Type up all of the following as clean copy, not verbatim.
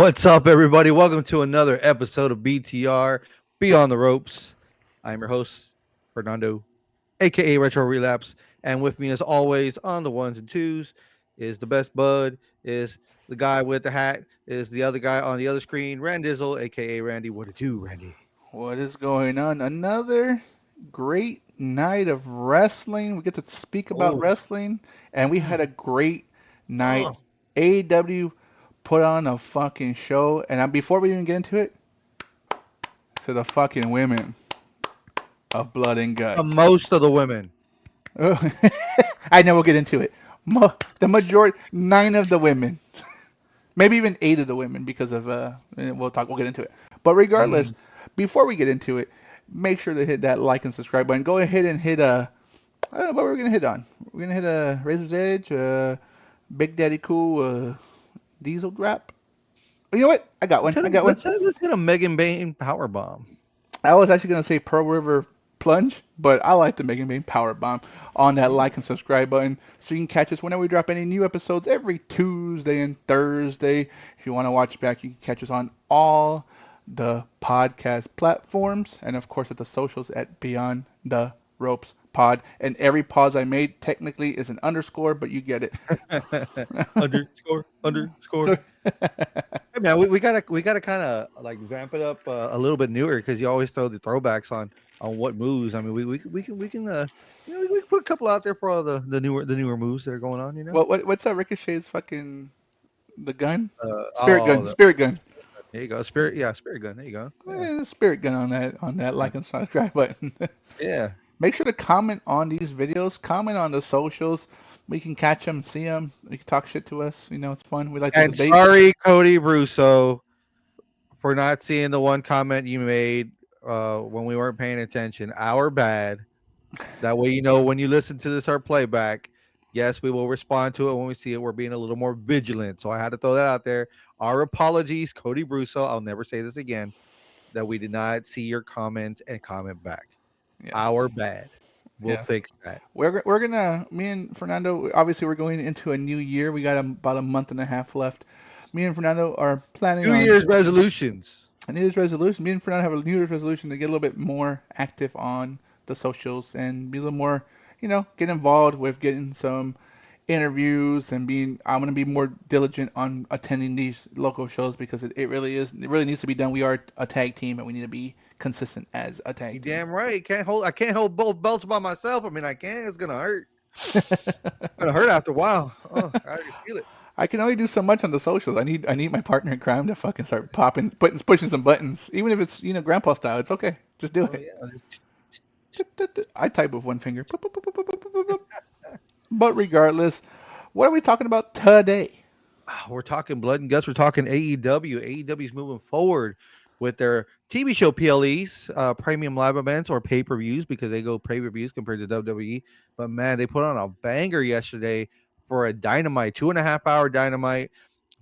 What's up, everybody? Welcome to another episode of BTR Beyond the Ropes. I'm your host, Fernando, aka Retro Relapse, and with me, as always, on the ones and twos, is the best bud, is the guy with the hat, is the other guy on the other screen, Randizzle, aka Randy. What to do, Randy? What is going on? Another great night of wrestling. We get to speak about Oh, wrestling, and we mm, had a great night. oh. AEW put on a fucking show, and before we even get into it, to the fucking women of Blood and Guts. Most of the women. I know we'll get into it. The majority, nine of the women, maybe even eight of the women, because of we'll get into it. But regardless, Mm. before we get into it, make sure to hit that like and subscribe button. Go ahead and hit I don't know what we're gonna hit on. We're gonna hit a Razor's Edge, Big Daddy Cool, Diesel Drop. You know what? I got one. I got one. Let's hit a Megan Bain power bomb. I was actually gonna say Pearl River Plunge, but I like the Megan Bain Power Bomb on that like and subscribe button, so you can catch us whenever we drop any new episodes every Tuesday and Thursday. If you want to watch back, you can catch us on all the podcast platforms, and of course at the socials at Beyond the Ropes Pod. And every pause I made technically is an underscore, but you get it. Underscore. Hey man, we gotta kind of like vamp it up a little bit newer because you always throw the throwbacks on what moves. I mean, we can we can put a couple out there for all the newer moves that are going on. What's that Ricochet's fucking the gun? Spirit Oh, gun, spirit gun. there you go, spirit. Yeah, spirit gun. There you go. Yeah, Spirit gun on that yeah, like and subscribe button. yeah. Make sure to comment on these videos, comment on the socials. We can catch them, see them. You can talk shit to us. It's fun. We like to And debate. sorry, Cody Russo, for not seeing the one comment you made when we weren't paying attention. Our bad. That way, when you listen to this our playback, yes, we will respond to it when we see it. We're being a little more vigilant. So I had to throw that out there. Our apologies, Cody Brusso. I'll never say this again. That we did not see your comment and comment back. Our Yes, bad. We'll yes. fix that. We're gonna. Me and Fernando. Obviously, we're going into a new year. We got about a month and a half left. Me and Fernando are planning New on Year's resolutions. a New Year's resolution. Me and Fernando have a New Year's resolution to get a little bit more active on the socials and be a little more, get involved with getting some interviews and being. I'm gonna be more diligent on attending these local shows because it really is. It really needs to be done. We are a tag team and we need to be consistent as a You tag team. damn right. I can't hold both belts by myself. I mean, I can. It's gonna hurt. It's gonna hurt after a while. Oh, I already feel it. I can only do so much on the socials. I need my partner in crime to fucking start pushing some buttons. Even if it's grandpa style, it's okay. Just do Oh it. yeah. I type with one finger. But regardless, what are we talking about today? We're talking blood and guts. We're talking AEW. AEW is moving forward with their TV show PLEs, premium live events or pay per views because they go pay per views compared to WWE. But man, they put on a banger yesterday for a dynamite, 2.5 hour dynamite,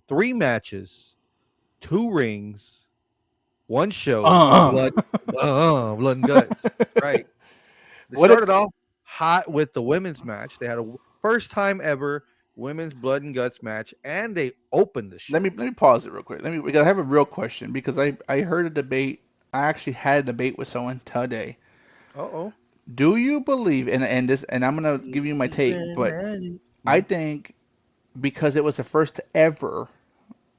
three matches, two rings, one show, Uh. blood and guts. Right. They What a started off hot with the women's match. They had a first time ever women's blood and guts match, and they opened the let me show. let me pause it real quick. Because I have a real question because I heard a debate. I actually had a debate with someone today. Uh-oh. Do you believe and I'm gonna give you my take, but I Mhm. think because it was the first ever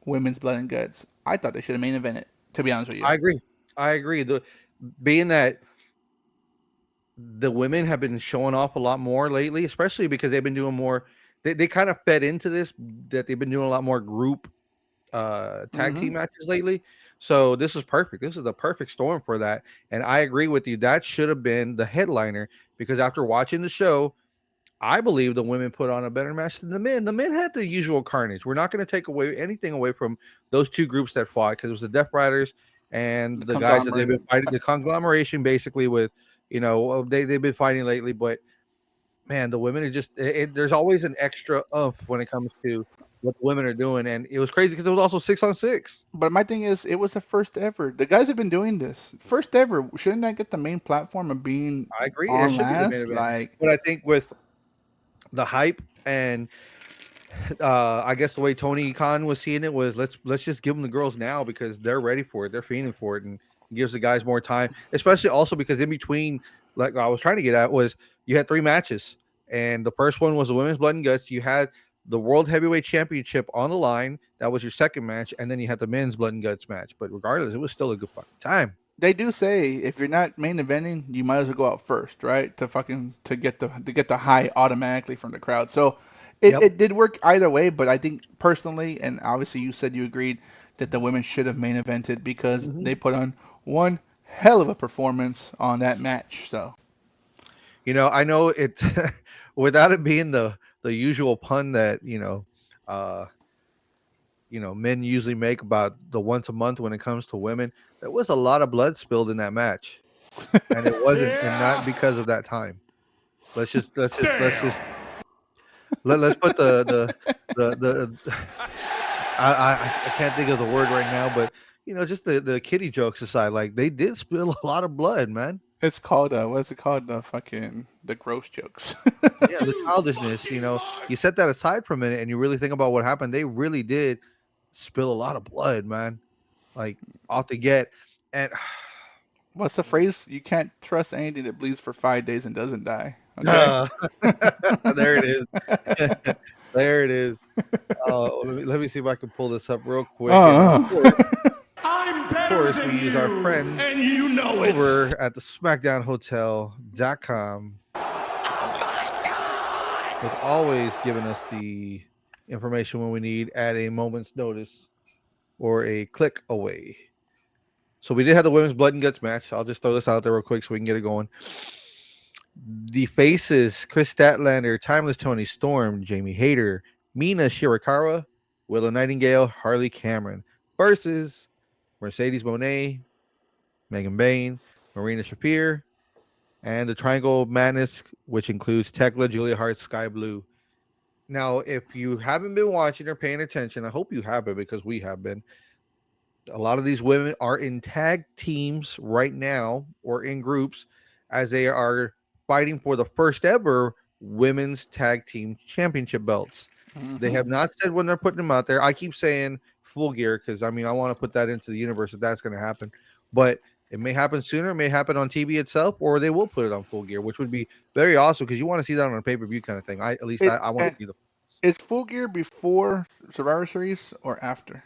women's blood and guts, I thought they should have main evented. To be honest with you. I agree. I agree. Being that the women have been showing off a lot more lately, especially because they've been doing more. They kind of fed into this that they've been doing a lot more group tag Hmm. team matches lately. So this is perfect. This is the perfect storm for that. And I agree with you. That should have been the headliner because after watching the show, I believe the women put on a better match than the men. The men had the usual carnage. We're not going to take away anything away from those two groups that fought because it was the Death Riders and The the guys that they've conglomerate. been fighting, the conglomeration basically with, they've been fighting lately. But man, the women are just, there's always an extra oomph when it comes to what the women are doing. And it was crazy because it was also 6 on 6. But my thing is, it was the first ever. The guys have been doing this. First ever. Shouldn't that get the main platform of being I agree. It on should be the main last? event. Like, But I think with the hype and I guess the way Tony Khan was seeing it was let's just give them the girls now because they're ready for it, they're fiending for it, and gives the guys more time. Especially also because in between, like I was trying to get at, was you had three matches, and the first one was the women's blood and guts. You had the world heavyweight championship on the line. That was your second match, and then you had the men's blood and guts match. But regardless, it was still a good fucking time. They do say if you're not main eventing, you might as well go out first, right? To get the high automatically from the crowd. So Yep. it did work either way, but I think personally, and obviously you said you agreed that the women should have main evented because Hmm. they put on one hell of a performance on that match. So I know it without it being the usual pun that uh men usually make about the once a month when it comes to women. There was a lot of blood spilled in that match, and it wasn't, and not because of that time. Let's just let's put the I can't think of the word right now, but just the kitty jokes aside, like they did spill a lot of blood, man. it's called what's it called? The fucking the gross jokes. Yeah, the childishness. You set that aside for a minute, and you really think about what happened. They really did spill a lot of blood, man. Like off the get, and What's the phrase? You can't trust anything that bleeds for 5 days and doesn't die. Okay. uh, there it is. There it is. Let me see if I can pull this up real quick. And of uh, course, I'm of better course, we than use our you, friends and you know it. over at the SmackDownHotel.com, with always giving us the information when we need at a moment's notice or a click away. So we did have the women's blood and guts match. I'll just throw this out there real quick so we can get it going. The faces: Chris Statlander, Timeless Tony Storm, Jamie Hayter, Mina Shirakawa, Willow Nightingale, Harley Cameron versus Mercedes Monet, Megan Bain, Marina Shafir, and the Triangle of Madness, which includes Tekla, Julia Hart, Sky Blue. Now, if you haven't been watching or paying attention, I hope you have been because we have been. A lot of these women are in tag teams right now or in groups as they are fighting for the first ever women's tag team championship belts. They hmm have not said when they're putting them out there. I keep saying full gear because I mean I want to put that into the universe if that's going to happen, but it may happen sooner. It may happen on TV itself, or they will put it on full gear, which would be very awesome because you want to see that on a pay per view kind of thing. I at least I, It I want to and see the is Full Gear before Survivor Series or after?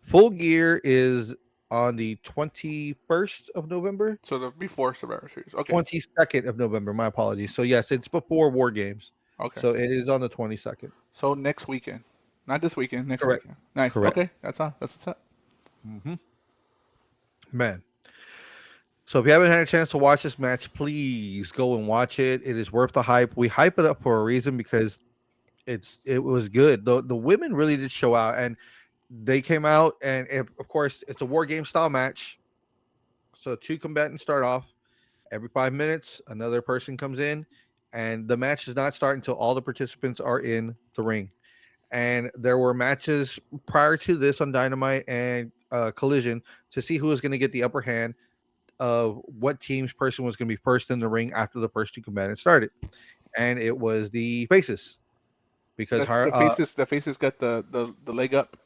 full gear is on the 21st of November. So the before Survivor Series. Okay. 22nd of November. My apologies. So yes, it's before War Games. Okay. So it is on the 22nd. So next weekend, not this weekend. Next Correct. weekend. Nice. Correct. Okay. That's all. That's what's up. Hmm. Man. So if you haven't had a chance to watch this match, please go and watch it. It is worth the hype. We hype it up for a reason because it was good. The women really did show out, and they came out, and of course it's a War Game style match. So two combatants start off. Every 5 minutes, another person comes in, and the match does not start until all the participants are in the ring. And there were matches prior to this on Dynamite and Collision to see who was going to get the upper hand of what team's person was going to be first in the ring after the first two combatants started. And it was the faces because The faces got the leg up.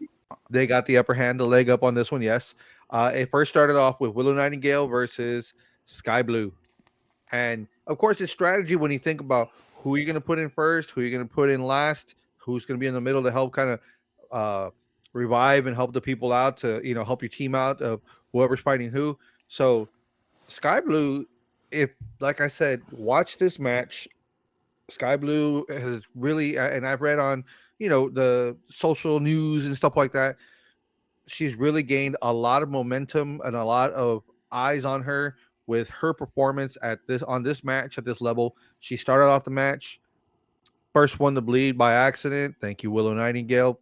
they got the upper hand, the leg up on this one. Yes, it first started off with Willow Nightingale versus Sky Blue. And of course, it's strategy when you think about who you're going to put in first, who you're going to put in last, who's going to be in the middle to help kind of uh, revive and help the people out to help your team out of whoever's fighting who. So Sky Blue, if like I said, watch this match. Sky Blue has really, and I've read on the social news and stuff like that. She's really gained a lot of momentum and a lot of eyes on her with her performance at this match at this level. She started off the match first one to bleed by accident. Thank you, Willow Nightingale.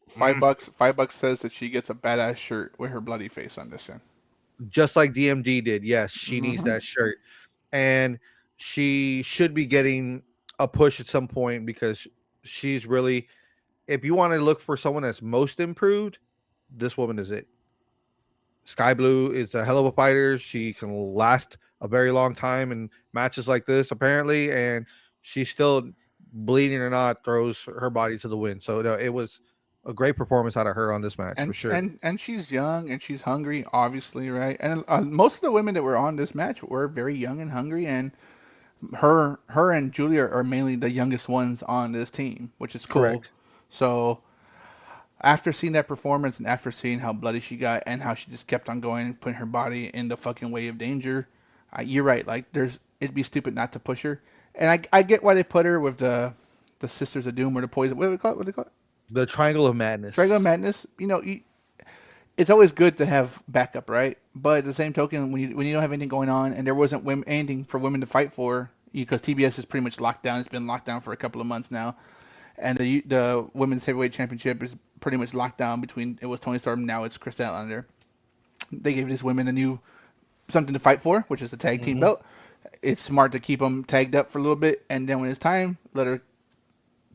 Five Mm. bucks. $5 says that she gets a badass shirt with her bloody face on this end. Just like DMD did. Yes, she needs Hmm that shirt, and she should be getting a push at some point because she's really. If you want to look for someone that's most improved, this woman is it. Sky Blue is a hell of a fighter. She can last a very long time in matches like this, apparently, and she's still bleeding or not, throws her body to the wind. So no, it was a great performance out of her on this match for And sure. and she's young and she's hungry, obviously, right? And most of the women that were on this match were very young and hungry, and her and Julia are mainly the youngest ones on this team, which is cool. Correct. So after seeing that performance and after seeing how bloody she got and how she just kept on going, putting her body in the fucking way of danger, you're right. Like it'd be stupid not to push her. And I get why they put her with the Sisters of Doom or the Poison. What do they call it? What do they call it? The Triangle of Madness. Triangle of Madness. It's always good to have backup, right? But at the same token, when you don't have anything going on and there wasn't anything for women to fight for, because TBS is pretty much locked down. It's been locked down for a couple of months now, and the women's heavyweight championship is pretty much locked down between it was Tony Storm, now it's Chris Statlander. They gave these women a new something to fight for, which is the tag team Hmm. belt. It's smart to keep them tagged up for a little bit, and then when it's time, let her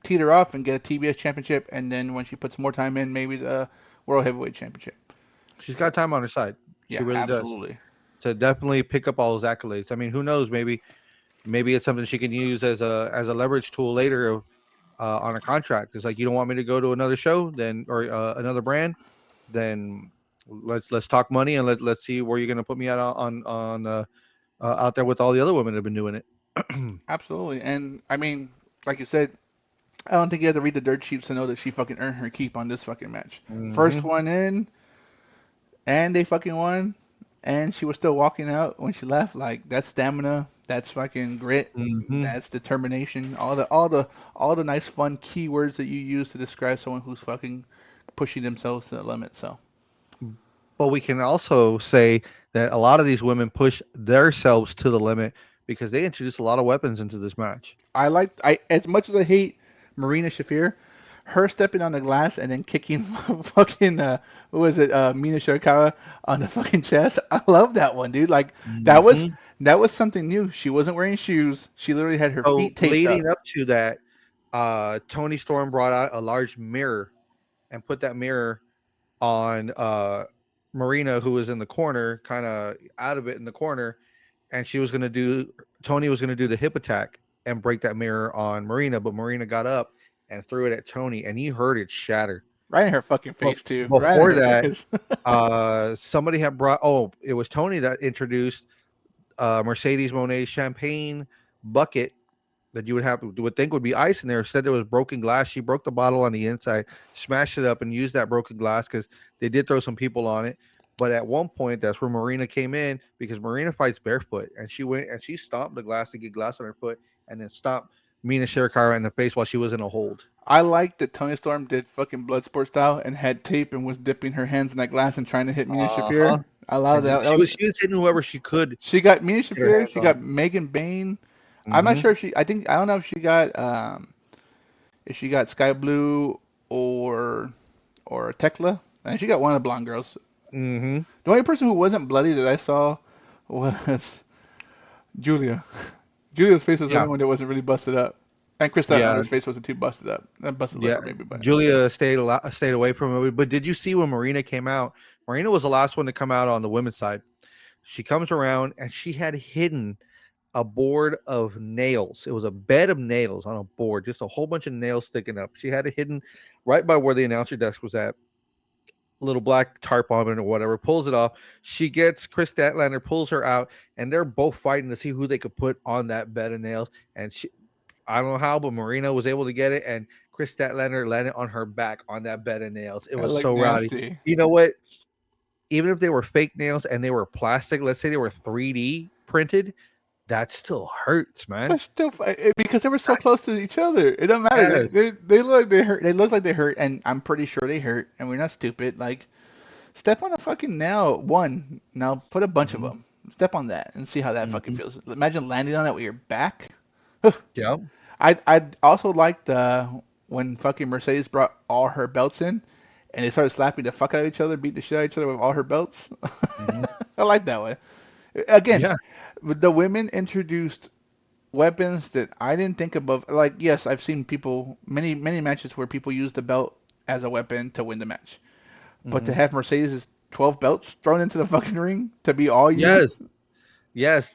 teeter off and get a TBS championship, and then when she puts more time in, maybe the world heavyweight championship. She's got time on her side. She Yeah, really does. absolutely. To definitely pick up all those accolades. I mean, who knows? Maybe it's something she can use as a leverage tool later on a contract. It's like you don't want me to go to another show, then or another brand, then let's talk money and let's see where you're going to put me out out there with all the other women that have been doing it. Absolutely. And I mean, like you said, I don't think you had to read the dirt sheets to know that she fucking earned her keep on this fucking match. First Hmm. one in, and they fucking won, and she was still walking out when she left. Like that's stamina, that's fucking grit, Hmm. that's determination. All the nice fun keywords that you use to describe someone who's fucking pushing themselves to the limit. So But we can also say that a lot of these women push themselves to the limit because they introduce a lot of weapons into this match. I as much as I hate Marina Shafir, her stepping on the glass and then kicking fucking what was it, Mina Shirakawa on the fucking chest. I love that one, dude. Like that was Hmm. that was something new. She wasn't wearing shoes. She literally had her So feet taped up. leading up to that, Tony Storm brought out a large mirror and put that mirror on Marina, who was in the corner, kind of out of it in the corner, and she was going to do Tony was going to do the hip attack and break that mirror on Marina, but Marina got up and threw it at Tony, and he heard it shatter. Right in her fucking But face too. Right in before her that, face. somebody had brought. Oh, it was Tony that introduced Mercedes Monet champagne bucket that you would think would be ice in there. Said there was broken glass. She broke the bottle on the inside, smashed it up, and used that broken glass because they did throw some people on it. But at one point, that's where Marina came in because Marina fights barefoot, and she went and she stomped the glass to get glass on her foot, and then stomped Mina Shirakawa in the face while she was in a hold. I like that Tony Storm did fucking Bloodsport style and had tape and was dipping her hands in that glass and trying to hit Mina Uh huh. Shafir. I love And that. That was she was hitting whoever she could She got Mina get her Shafir. hands She on. got Megan Bain. I'm not Hmm. sure if she. I don't know if she got Sky Blue or Tekla. And she got one of the blonde girls. Hmm. The only person who wasn't bloody that I saw was Julia. Julia's face was the Yeah, only one that wasn't really busted up. And Chris yeah, Statlander's face wasn't too busted up. Busted yeah. liver maybe, but Julia stayed away from it. But did you see when Marina came out? Marina was the last one to come out on the women's side. She comes around and she had hidden a board of nails. It was a bed of nails on a board, just a whole bunch of nails sticking up. She had it hidden right by where the announcer desk was at. Little black tarp on it or whatever, pulls it off. She gets Chris Statlander, pulls her out, and they're both fighting to see who they could put on that bed of nails. And I don't know how, but Marina was able to get it, and Chris Statlander landed on her back on that bed of nails. It that was looked so rowdy. nasty. You know what? Even if they were fake nails and they were plastic, let's say they were 3D printed, that still hurts, man. That's still because they were so close to each other. It don't matter. Yes. They look like they hurt. They look like they hurt, and I'm pretty sure they hurt. And we're not stupid. Like step on a fucking nail. One. Now put a bunch of Hmm. them. Step on that and see how that fucking Hmm. feels. Imagine landing on it with your back. Yeah. I also liked when fucking Mercedes brought all her belts in, and they started slapping the fuck out of each other, beat the shit out of each other with all her belts. Hmm. I like that one. Again, Yeah. the women introduced weapons that I didn't think above. Like, yes, I've seen many matches where people use the belt as a weapon to win the match. But to Hmm. have Mercedes' 12 belts thrown into the fucking ring to be all Yes. used, Yes.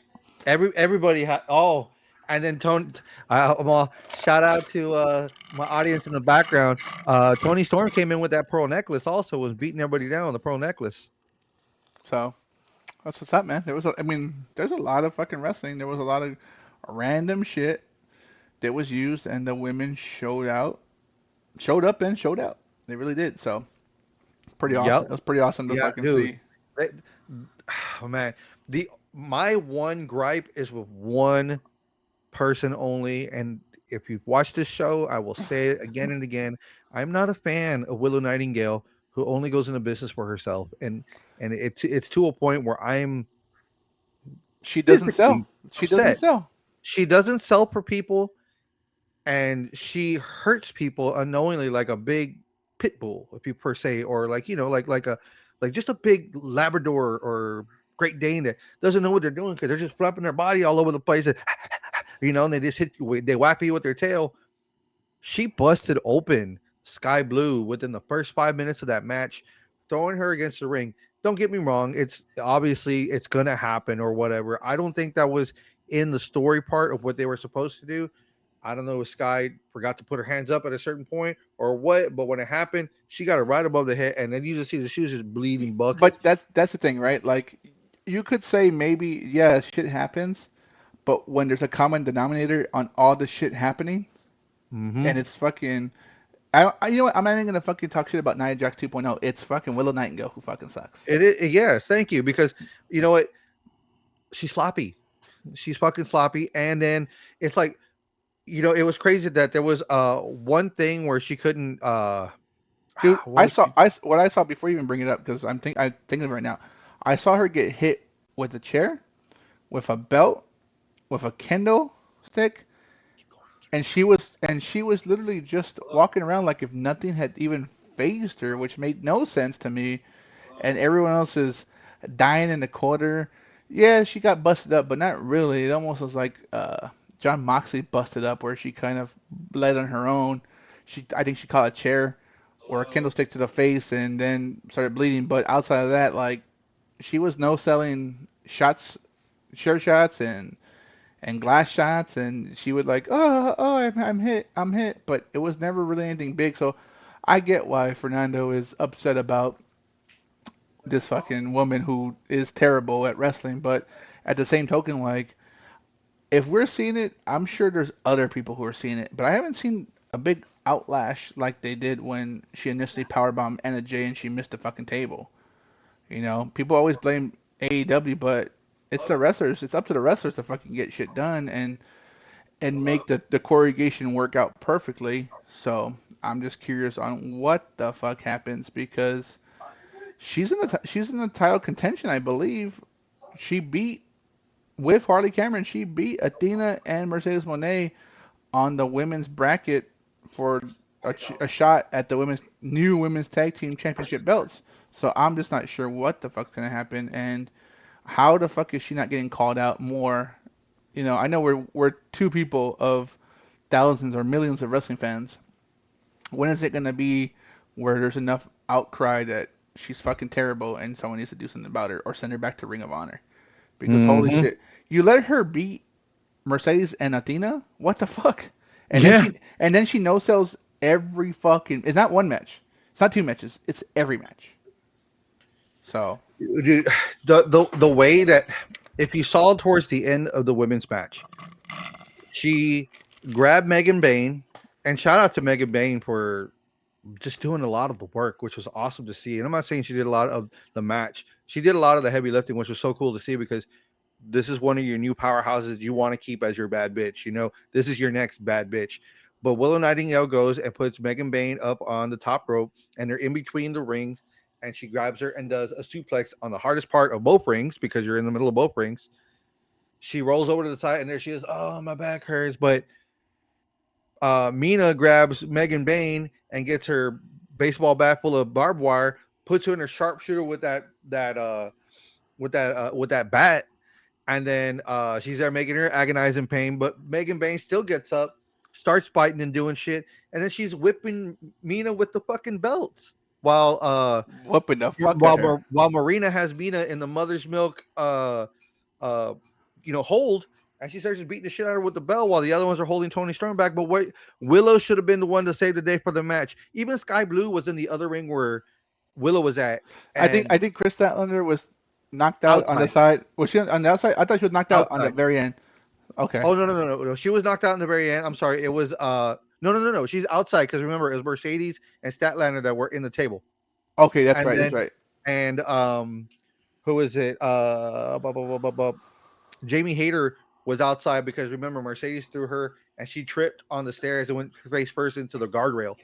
Everybody had. Oh. And then Tony, well, shout out to my audience in the background. Tony Storm came in with that pearl necklace. Also, was beating everybody down with the pearl necklace. So that's what's up, man. I mean, there's a lot of fucking wrestling. There was a lot of random shit that was used, and the women showed up, and showed out. They really did. So pretty Yep. awesome. It was pretty awesome to Yeah, fucking dude. see. That- oh man, the my one gripe is with one person only, and if you've watched this show, I will say it again and again. I'm not a fan of Willow Nightingale, who only goes into business for herself, and it's to a point where I'm She doesn't sell. physically She doesn't upset. sell. She doesn't sell for people, and she hurts people unknowingly, like a big pit bull, if you per se, or like like just a big Labrador or Great Dane that doesn't know what they're doing because they're just flapping their body all over the place, and, and they just hit you, they whack you with their tail. She busted open Sky Blue within the first 5 minutes of that match, throwing her against the ring. Don't get me wrong; it's obviously it's gonna happen or whatever. I don't think that was in the story part of what they were supposed to do. I don't know if Sky forgot to put her hands up at a certain point or what, but when it happened, she got it right above the head, and then you just see the shoes just bleeding buckets. But that's the thing, right? Like you could say maybe yeah, shit happens, but when there's a common denominator on all the shit happening, Mm-hmm. and it's fucking you know what? I'm not even gonna fucking talk shit about Nia Jax 2.0. It's fucking Willow Nightingale who fucking sucks. It is, yes, thank you, because you know what? She's sloppy. She's fucking sloppy, and then it's like it was crazy that there was one thing where she couldn't Dude, what was she what I saw before you even bring it up because I'm thinking of it right now. I saw her get hit with a chair, with a belt, with a kendo stick, and she was literally just walking around like if nothing had even phased her, which made no sense to me. And everyone else is dying in the corner. Yeah, she got busted up, but not really. It almost was like John Moxley busted up, where she kind of bled on her own. I think she caught a chair or a kendo stick to the face and then started bleeding. But outside of that, like she was no selling shots, sure shots, and glass shots, and she would like, I'm hit, but it was never really anything big. So I get why Fernando is upset about this fucking woman who is terrible at wrestling, but at the same token, like if we're seeing it, I'm sure there's other people who are seeing it, but I haven't seen a big outlash like they did when she initially powerbombed Anna Jay and she missed the fucking table. You know, people always blame AEW, but it's the wrestlers. It's up to the wrestlers to fucking get shit done and make the choreography work out perfectly. So I'm just curious on what the fuck happens because she's in the title contention, I believe. She beat with Harley Cameron. She beat Athena and Mercedes Moné on the women's bracket for a shot at the women's tag team championship belts. So I'm just not sure what the fuck's gonna happen and how the fuck is she not getting called out more? You know, I know we're two people of thousands or millions of wrestling fans. When is it gonna be where there's enough outcry that she's fucking terrible and someone needs to do something about her or send her back to Ring of Honor? Because holy hmm shit, you let her beat Mercedes and Athena? What the fuck? yeah, And then she no sells every fucking. It's not one match. It's not two matches. It's every match. So dude, the way that if you saw towards the end of the women's match, she grabbed Megan Bain, and shout out to Megan Bain for just doing a lot of the work, which was awesome to see. And I'm not saying she did a lot of the match. She did a lot of the heavy lifting, which was so cool to see because this is one of your new powerhouses you want to keep as your bad bitch. This is your next bad bitch. But Willow Nightingale goes and puts Megan Bain up on the top rope, and they're in between the rings, and she grabs her and does a suplex on the hardest part of both rings because you're in the middle of both rings. She rolls over to the side, and there she is. Oh, my back hurts. But Mina grabs Megan Bain and gets her baseball bat full of barbed wire, puts her in a sharpshooter with that bat, and then she's there making her agonize in pain. But Megan Bain still gets up, starts fighting and doing shit, and then she's whipping Mina with the fucking belts while whooping the fuck at her. While Marina has Mina in the mother's milk uh hold. and she starts just beating the shit out of her with the bell while the other ones are holding Tony Storm back. But wait, Willow should have been the one to save the day for the match. Even Sky Blue was in the other ring where Willow was at, I and think Chris Statlander was knocked out on the outside, side. Was she on the outside? I thought she was knocked out on the outside. very end. Okay. Oh no! She was knocked out in the very end. I'm sorry. It was no. She's outside because remember it was Mercedes and Statlander that were in the table, Okay, that's and right. That's then right. and who is it? Jamie Hayter was outside because remember Mercedes threw her and she tripped on the stairs and went face first into the guardrail,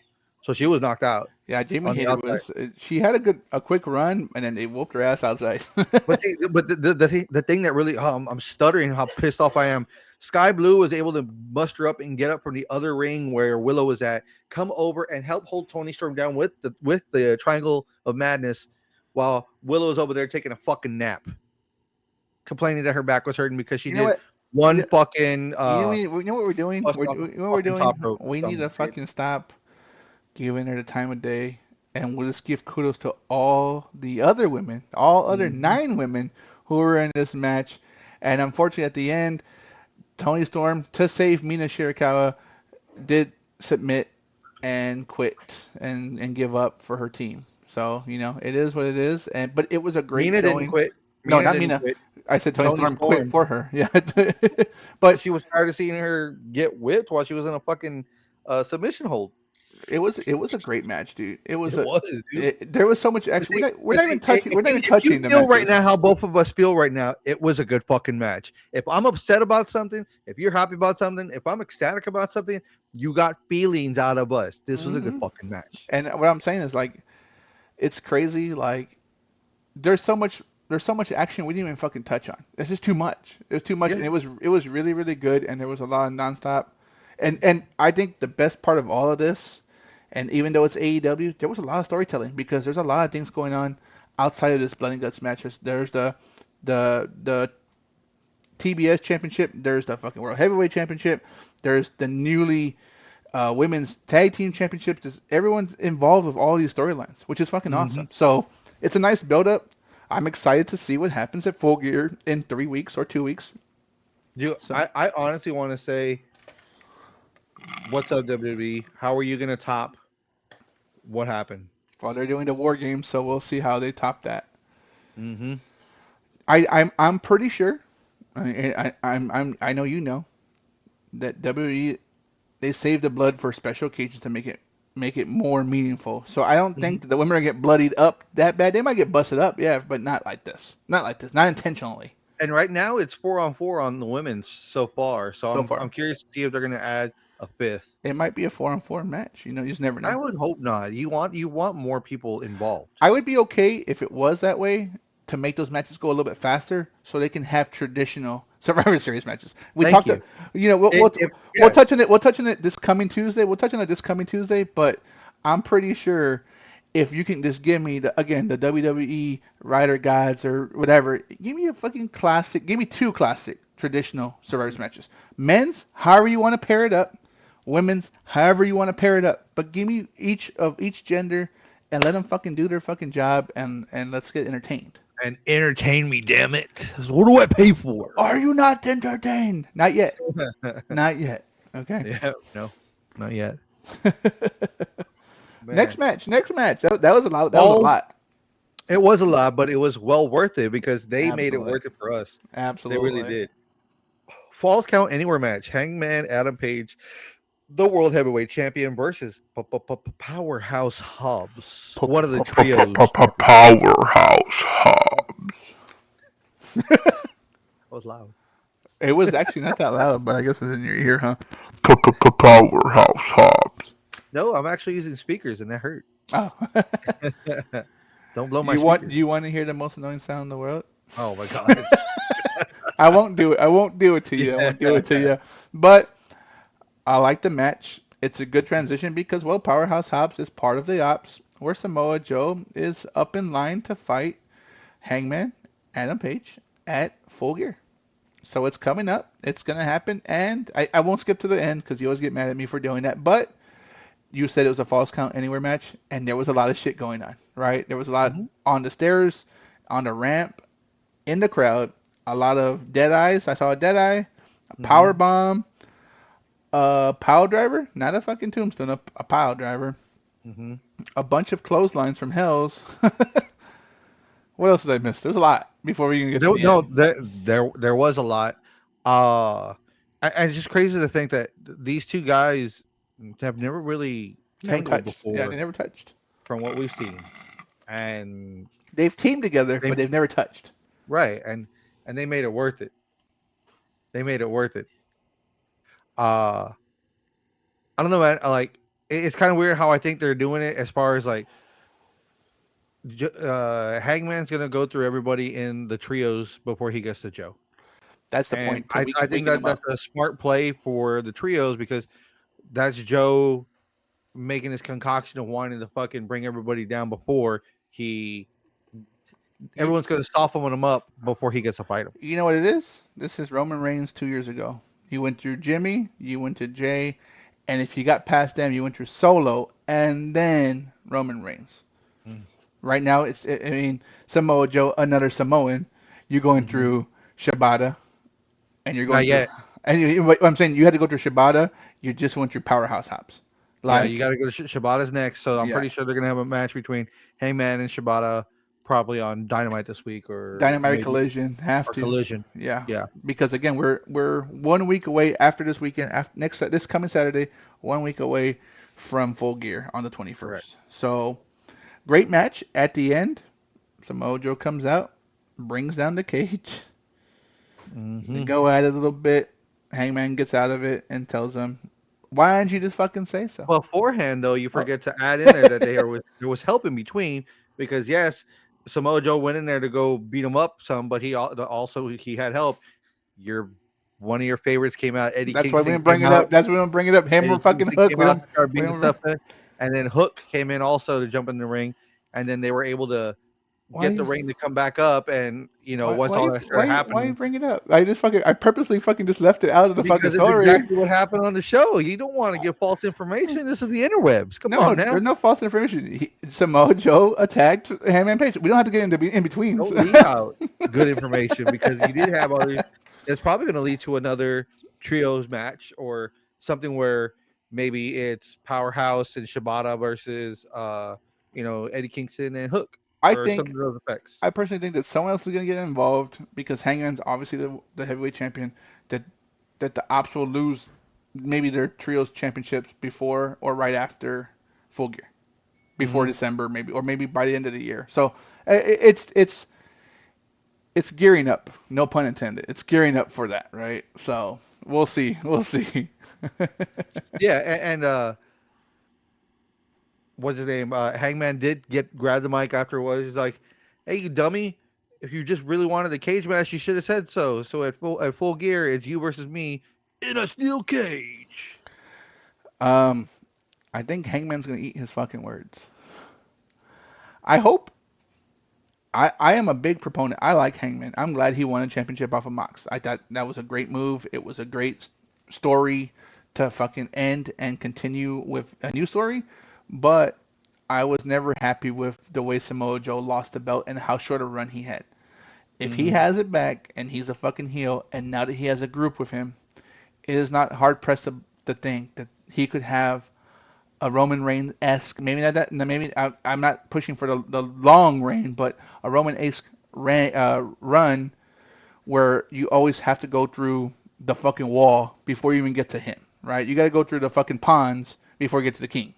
so she was knocked out Yeah, Jamie on the Hayter outside. was. She had a quick run, and then they whooped her ass outside. But see, but the thing that really I'm stuttering how pissed off I am. Sky Blue was able to muster up and get up from the other ring where Willow was at, come over and help hold Tony Storm down with the Triangle of Madness, while Willow was over there taking a fucking nap, complaining that her back was hurting because she You know did what? You one know, fucking you know what we're doing? bust off You know what we're fucking top doing? rope or We need some to shit. fucking stop giving her the time of day, and we'll just give kudos to all the other women, all other Hmm. 9 women who were in this match. And unfortunately, at the end, Tony Storm, to save Mina Shirakawa, did submit and quit and give up for her team. So, it is what it is. But it was a great Mina didn't showing. quit. No, Mina not didn't Mina. quit. I said Tony Tony Storm quit Storm, for her. Yeah. because But she was tired of seeing her get whipped while she was in a fucking submission hold. it was a great match, dude. It was, dude. There was so much But action. see, We're but not see, even touching if you the feel right matches. now how both of us feel right now, it was a good fucking match. If I'm upset about something, if you're happy about something, if I'm ecstatic about something, you got feelings out of us. This was a good Hmm. fucking match. And what I'm saying is like it's crazy. Like there's so much action we didn't even fucking touch on. It's just too much. It was too much, Yeah. and it was really really good, and there was a lot of nonstop. And I think the best part of all of this, and even though it's AEW, there was a lot of storytelling because there's a lot of things going on outside of this Blood and Guts match. There's the TBS Championship. There's the fucking World Heavyweight Championship. There's the newly women's tag team championships. Everyone's involved with all these storylines, which is fucking Hmm. awesome. So it's a nice build up. I'm excited to see what happens at Full Gear in 3 weeks or 2 weeks. You, So, I honestly want to say, what's up, WWE? How are you gonna top what happened? well, they're doing the War Games, so we'll see how they top that. Hmm. I'm pretty sure. I know you know that WWE they save the blood for special occasions to make it more meaningful. So I don't think that the women are get bloodied up that bad. They might get busted up, yeah, but not like this. Not like this. Not intentionally And right now it's 4-on-4 on the women's so far. So so I'm far. curious to see if they're gonna add a fifth. It might be a 4-on-4 match. You just never I know. would hope not. You want more people involved. I would be okay if it was that way to make those matches go a little bit faster, so they can have traditional Survivor Series matches. We Thank talked, you. If we'll yes, touch on it. We'll touch on it this coming Tuesday. We'll touch on it this coming Tuesday. But I'm pretty sure if you can just give me the WWE Rider Gods or whatever, give me a fucking classic. Give me 2 classic traditional Survivor matches. Men's, however you want to pair it up. Women's, however you want to pair it up. But give me each of each gender and let them fucking do their fucking job and let's get entertained. and entertain me, damn it. What do I pay for? Are you not entertained? Not yet. Not yet. Okay. Yeah, no, not yet. Next Man, match. Next match. That was a lot. That was a Falls. lot. It was a lot, but it was well worth it because they made it Absolutely. worth it for us. They really Absolutely. did. Falls count anywhere match. Hangman Adam Page, the world heavyweight champion, versus Powerhouse Hobbs, one of the trios champions. Powerhouse Hobbs. That was loud. It was actually not that loud, but I guess it's in your ear, huh? Powerhouse Hobbs. No, I'm actually using speakers, and that hurt. Oh. Don't blow my speakers. You want to hear the most annoying sound in the world? Oh my god. I won't do it. I won't do it to you. I won't do it to you. But I like the match. It's a good transition because, well, Powerhouse Hobbs is part of the Ops, where Samoa Joe is up in line to fight Hangman Adam Page at Full Gear. So it's coming up. It's going to happen. And I won't skip to the end because you always get mad at me for doing that. But you said it was a false count anywhere match, and there was a lot of shit going on, right? There was a lot Mhm. on the stairs, on the ramp, in the crowd, a lot of dead eyes. I saw a dead eye. Power Mhm. bomb, a pile driver, not a fucking tombstone, a pile driver, Mhm. a bunch of clotheslines from Hells. What else did I miss? There's a lot before we even get to No, the no, end. there was a lot. Uh, and it's just crazy to think that these two guys have never really Never tangled touched. Yeah, they before, never touched. from what we've seen, and They've teamed together, they but they've never touched. right, and they made it worth it. They made it worth it. Uh, I don't know, man. Like, it's kind of weird how I think they're doing it as far as like Hangman's gonna go through everybody in the trios before he gets to Joe. That's the And point to I think weaken that them that's up. a smart play for the trios because that's Joe making his concoction of wanting to fucking bring everybody down before he You everyone's gonna soften him up before he gets to fight him. you know what it is? This is Roman Reigns 2 years ago. You went through Jimmy, you went to Jay, and if you got past them, you went through Solo, and then Roman Reigns. Mm. Right now, I mean, Samoa Joe, another Samoan. You're going Mhm. through Shibata, and you're going Not through. yet. And what I'm saying, you had to go through Shibata. You just went through Powerhouse Hops. Yeah, you Like, gotta go to Shibata's next, so I'm yeah, pretty sure they're gonna have a match between Hangman and Shibata probably on Dynamite this week or Dynamite maybe Collision have or to. Collision. Yeah, Yeah, because again, we're 1 week away after this weekend. After next this coming Saturday, 1 week away from Full Gear on the correct. 21st. So great match at the end. Samoa Joe comes out, brings down the cage. They Hmm. go at it a little bit. Hangman gets out of it and tells him, "Why didn't you just fucking say so?" Beforehand, though, you Oh. forget to add in there that there was help in between because yes, Samoa Joe went in there to go beat him up some, but also he had help. Your One of your favorites came out. Eddie That's why we Kingston didn't bring came it out. up. That's why we don't bring it up. Hammer Eddie fucking Kingston Hook. came out to start We beating don't. stuff in, and then Hook came in also to jump in the ring, and then they were able to get the Why? ring to come back up, and Why? once Why all you? that Why started you? Why you happening, bring it up? I purposely fucking just left it out of the fucking because it's story. exactly what happened on the show. You don't want to give false information. This is the interwebs. Come No, on now. there's no false information. Samoa Joe attacked Hangman Page. We don't have to get into in betweens. Don't leave out good information because you did have other. It's probably going to lead to another trios match or something where maybe it's Powerhouse and Shibata versus Eddie Kingston and Hook I or something think to those effects. I personally think that someone else is going to get involved because Hangman's obviously the heavyweight champion. That the Ops will lose maybe their trios championships before or right after Full Gear, before Hmm. December maybe, or maybe by the end of the year. So it's gearing up. No pun intended. It's gearing up for that, right? So we'll see. We'll see. Yeah, and what's his name? Hangman did get grab the mic afterwards. He's like, "Hey, you dummy! If you just really wanted the cage match, you should have said so. So at full gear, it's you versus me in a steel cage." um, I think Hangman's gonna eat his fucking words. I hope. I am a big proponent. I like Hangman. I'm glad he won a championship off of Mox. I thought that was a great move. It was a great story to fucking end and continue with a new story. But I was never happy with the way Samoa Joe lost the belt and how short a run he had. If he Hmm. has it back and he's a fucking heel, and now that he has a group with him, it is not hard pressed to think that he could have a Roman Reigns esque, maybe not that, maybe I'm not pushing for the long reign, but a Roman esque run where you always have to go through the fucking wall before you even get to him, right? You got to go through the fucking ponds before you get to the king.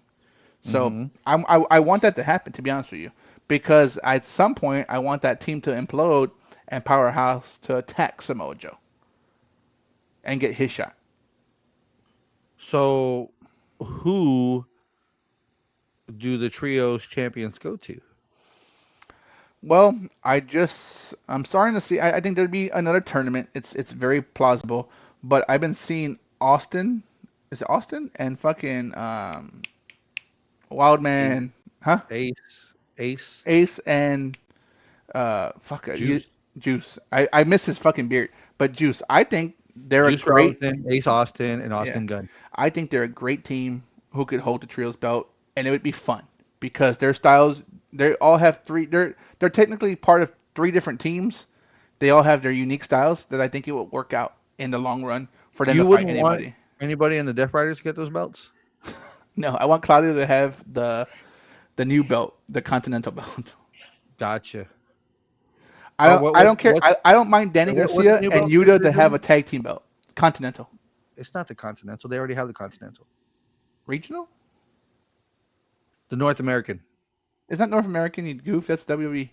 So Hmm. I want that to happen, to be honest with you, because at some point I want that team to implode and Powerhouse to attack Samoa Joe and get his shot. So, who do the trios champions go to? Well, I'm starting to see. I think there'd be another tournament. It's very plausible, but I've been seeing Austin. Is it Austin and fucking Ace, Wildman? Huh? Ace, Ace and fuck Juice, Juice. I miss his fucking beard, but Juice. I think they're a Juice great. Robinson, Ace Austin, and Yeah, Austin Gunn. I think they're a great team who could hold the trios belt, and it would be fun because their styles. They all have three. They're technically part of three different teams. They all have their unique styles that I think it will work out in the long run for them to You fight wouldn't want anybody. anybody in the Death Riders to get those belts? No, I want Claudio to have the new belt, the Continental belt. Gotcha. I Or don't I don't care. what's I don't mind Danny what's the Garcia new and belt that Yuta they're to have a doing? tag team belt. Continental. It's not the Continental. They already have the Continental. Regional? The North American. Is that North American? You goof. That's WWE.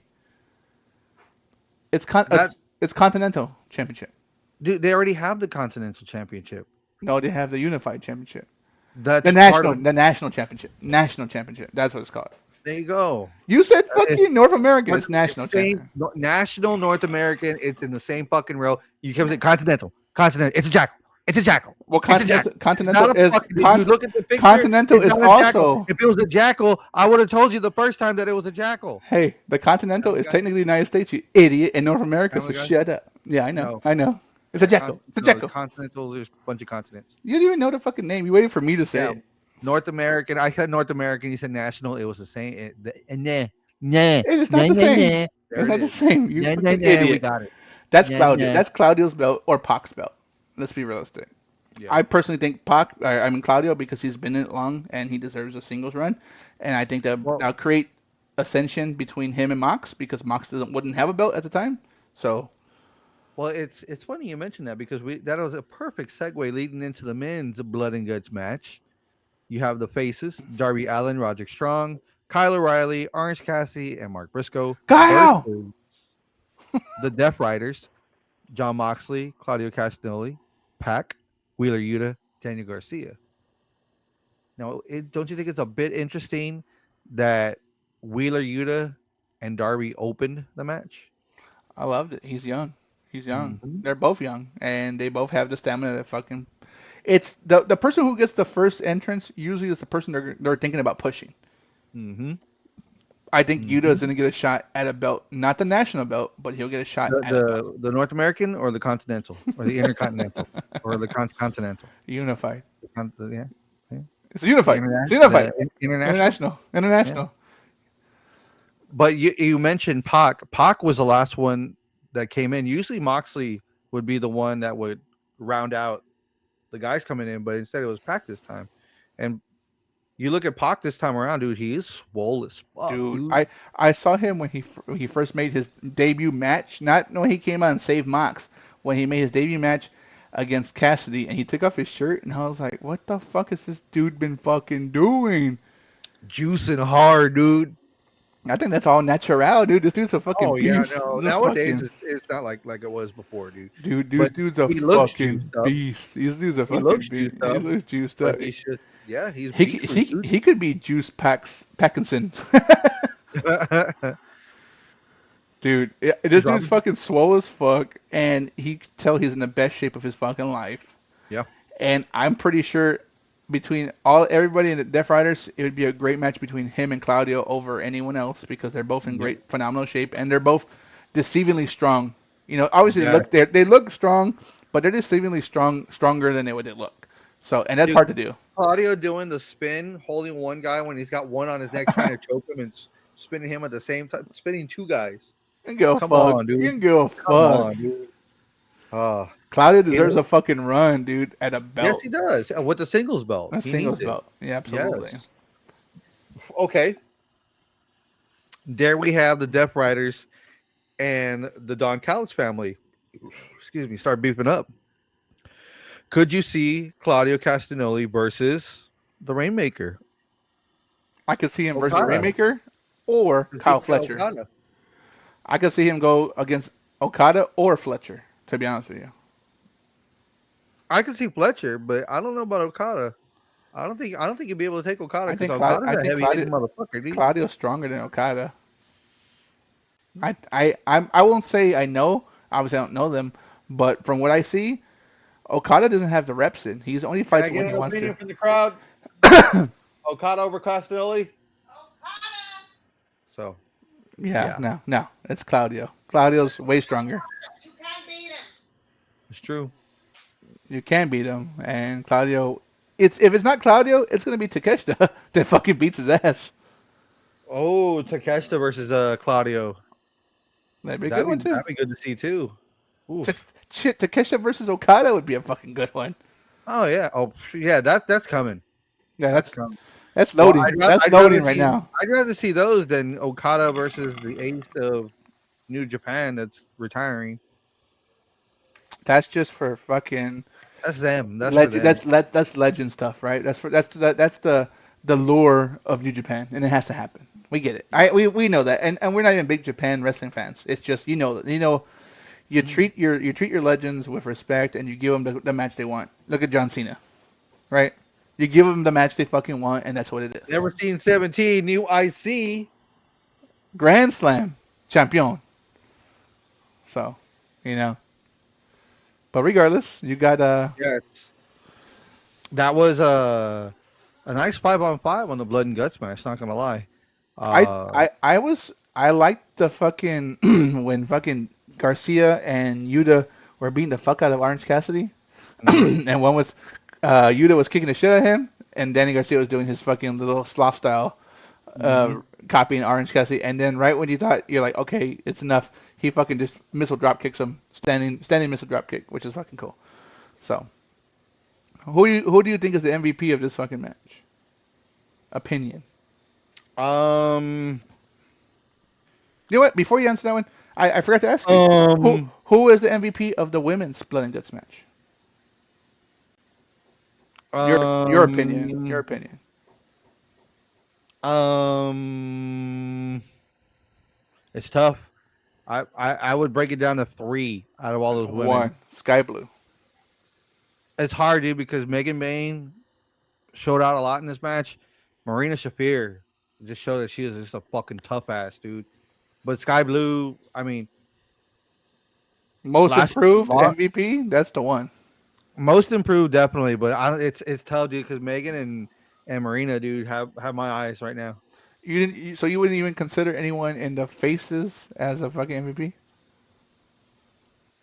It's That it's Continental Championship. dude, they already have the Continental Championship. No, they have the Unified Championship. That's part of. The National Championship. National Championship. That's what it's called. There you go. You said It's, fucking North American. but It's it's National same Champion. national North American. It's in the same fucking row. You can say Continental. Continental. It's a jackal. It's a jackal. Well, It's a jackal. It's not a fucking. If you look at the picture, Continental it's is not a jackal. also. If it was a jackal, I would have told you the first time that it was a jackal. Hey, the Continental Family is Guy. technically the United States, you idiot, and North America, so Family Guy. shut up. Yeah, I know. No. I know. It's a jackal. It's a No, jackal. Continental. There's a bunch of continents. You didn't even know the fucking name. You waited for me to say Yeah, it. North American. I said North American. You said national. It was the same. Nah, nah, It's not nah, the nah, same. nah. There It's it not the is. same. You Nah, nah, fucking nah. We idiot. got it. That's Nah, Claudio. nah. That's Claudio's belt or Pac's belt. Let's be realistic. Yeah. I personally think I mean Claudio, because he's been in it long and he deserves a singles run, and I think that Well, that'll create ascension between him and Mox because Mox wouldn't have a belt at the time. So well, it's funny you mentioned that because we that was a perfect segue leading into the men's Blood and Guts match. You have the faces: Darby Allin, Roderick Strong, Kyle O'Reilly, Orange Cassidy, and Mark Briscoe Kyle, versus the Death Riders: John Moxley, Claudio Castagnoli, Pac, Wheeler Yuta, Daniel Garcia. Now, don't you think it's a bit interesting that Wheeler Yuta and Darby opened the match? I loved it. He's young. He's young. Hmm. They're both young, and they both have the stamina to fucking. It's the person who gets the first entrance usually is the person they're thinking about pushing. Hmm. I think Yuta is Hmm. gonna get a shot at a belt, not the national belt, but he'll get a shot The, at a belt. the North American or the Continental or the Intercontinental or the Continental. Unified. Yeah, yeah. It's unified. It's unified. International. International. Yeah. International. But you mentioned Pac. Pac was the last one that came in. Usually Moxley would be the one that would round out the guys coming in, but instead it was Pac this time. And you look at Pac this time around, dude. He is swole as fuck, Dude, dude. I saw him when he first made his debut match. Not when he came out and saved Mox. When he made his debut match against Cassidy, and he took off his shirt, and I was like, "What the fuck has this dude been fucking doing?" Juicing hard, dude. I think that's all natural, dude. This dude's a fucking Oh yeah, beast. no. This is Nowadays fucking it's not like it was before, dude. dude. This But dude's a he looks juiced fucking up. beast. This dude's a He fucking looks beast. juiced He up, looks juiced but up. he's just yeah, he's He beastly, dude. he could be Juice Packinson. Dude, this Juice dude's Robinson. fucking swole as fuck, and he can tell he's in the best shape of his fucking life. Yeah. And I'm pretty sure between all everybody in the Death Riders, it would be a great match between him and Claudio over anyone else because they're both in Yep. great, phenomenal shape, and they're both deceivingly strong. You know, obviously Yeah. they look strong, but they're deceivingly stronger than they would look. So, and that's Dude, hard to do. Claudio doing the spin, holding one guy when he's got one on his neck, trying to choke him and spinning him at the same time, spinning two guys. You can give a Come fuck. on, You dude. can give a Come fuck. on, dude. Uh, Claudio it, deserves a fucking run, dude, at a yes, belt. he does. With the singles belt, A he needs singles it. belt. Yeah, absolutely. Yes. Okay. There we have the Death Riders and the Don Callis family. Excuse me. Start beefing up. Could you see Claudio Castagnoli versus the Rainmaker? I could see him versus Okada. Rainmaker or Kyle Fletcher. Okada. I could see him go against Okada or Fletcher, to be honest with you. I can see Fletcher, but I don't know about Okada. I don't think you'll be able to take Okada because Okada's I a think heavy hitting motherfucker, dude. Claudio's stronger than Okada. I won't say I know. Obviously, I don't know them, but from what I see, Okada doesn't have the reps in. He's only Can I fights get when he an wants to. opinion from the crowd? Okada over Castagnoli? So Yeah, yeah, no, it's Claudio. Claudio's way stronger. it's true. You can beat him, and Claudio. It's if it's not Claudio, it's gonna be Takeshita that fucking beats his ass. Oh, Takeshita versus Claudio. That'd be a good That'd one be too. that'd be good to see too. T- Oof. Shit, Takeshita versus Okada would be a fucking good one. Oh yeah. Oh yeah. That's coming. Yeah, That's coming. that's Well, loading. That's loading right now. I'd rather see those than Okada versus the ace of New Japan that's retiring. That's just for fucking That's them. That's for legend. them. That's legend stuff, right? That's the lure of New Japan, and it has to happen. We get it. We know that, and we're not even big Japan wrestling fans. It's just you Mhm. treat your legends with respect, and you give them the match they want. Look at John Cena, right? You give them the match they fucking want, and that's what it is. Never seen 17. New IC. Grand Slam champion. So, you know. But regardless, you got Yes. That was a nice 5-on-5 on the Blood and Guts match. Not gonna lie. Uh, I liked the fucking when fucking Garcia and Yuta were beating the fuck out of Orange Cassidy, mhm, and one was Yuta was kicking the shit out of him, and Danny Garcia was doing his fucking little sloth style, mhm. copying Orange Cassidy, and then right when you thought you're like, okay, it's enough, he fucking just missile drop kicks him, standing missile drop kick, which is fucking cool. So who do you think is the MVP of this fucking match? Opinion. Um, You know what? Before you answer that one, I forgot to ask you um, who is the MVP of the women's Blood and Guts match? Your opinion. Your um, opinion. um. It's tough. I would break it down to three out of all those women. One. Sky Blue. It's hard, dude, because Megan Bain showed out a lot in this match. Marina Shafir just showed that she is just a fucking tough ass, dude. But Sky Blue, I mean, Most last improved la- MVP. That's the one. most improved definitely, but I don't, it's tough, dude, because Megan and Marina, dude, have my eyes right now. You didn't. So you wouldn't even consider anyone in the faces as a fucking MVP?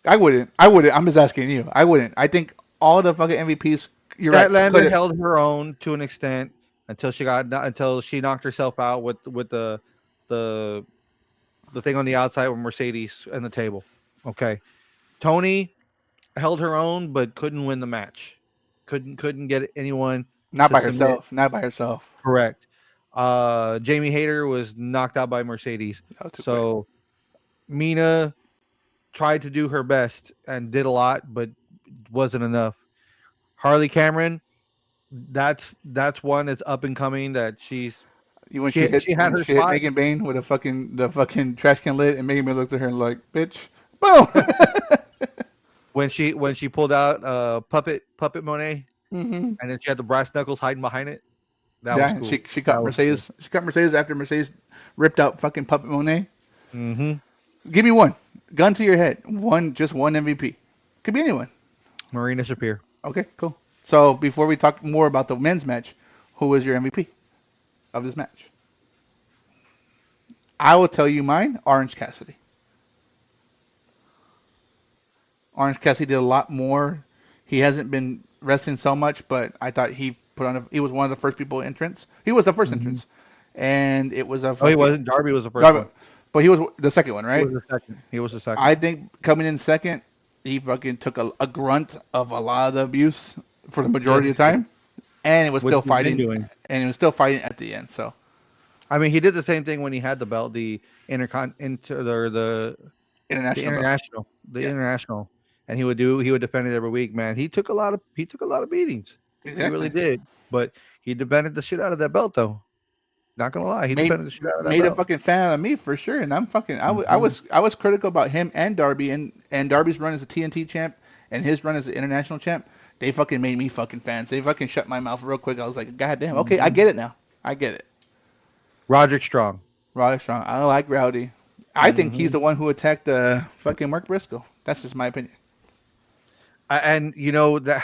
I wouldn't. I wouldn't. I'm just asking you. I wouldn't. I think all the fucking MVPs. You're right. Could Statlander have. held her own to an extent until she knocked herself out with the the thing on the outside with Mercedes and the table. Okay. Tony held her own, but couldn't win the match. Couldn't get anyone Not to by submit. herself. Not by herself. Correct. Jamie Hayter was knocked out by Mercedes. That was too quick. So Mina tried to do her best and did a lot, but wasn't enough. Harley Cameron, that's one that's up and coming. That she had When her she hit spot Megan Bain with the fucking trash can lid, and Megan Bain looked at her like, bitch, boom. when she pulled out puppet Monet, hmm and then she had the brass knuckles hiding behind it. That Yeah, was and cool. she That caught was cool. Mercedes. She caught Mercedes after Mercedes ripped out fucking Puppet Monet. Hmm. Give me one. Gun to your head. Just one MVP. Could be anyone. Marina Shapir. Okay, cool. So before we talk more about the men's match, who was your MVP of this match? I will tell you mine. Orange Cassidy. Orange Cassidy did a lot more. He hasn't been wrestling so much, but I thought he was one of the first people entrance. He was the first Hmm. entrance, and it was a Oh, he fucking wasn't. Darby was the first Darby, one. but he was the second one, He right? was the second. He was the second. I think coming in second, he fucking took a grunt of a lot of the abuse for the Yes, majority he of the did. time, and it was Which still he's been fighting, doing. and it was still fighting at the end. So I mean, he did the same thing when he had the belt, the intercon into the international belt, international, the yeah, international, and he would defend it every week. Man, he took a lot of beatings. He really exactly. did. But he defended the shit out of that belt, though. Not gonna lie, he Made defended the shit out of that made a belt. fucking fan out of me for sure, and I'm fucking Hmm. I was critical about him and Darby and Darby's run as a TNT champ and his run as an international champ. They fucking made me fucking fans. They fucking shut my mouth real quick. I was like, God damn, okay, I Hmm. get it now. I get it. Roderick Strong. Rowdy Strong. I don't like Rowdy. I think he's Hmm. the one who attacked fucking Mark Briscoe. That's just my opinion. And you know that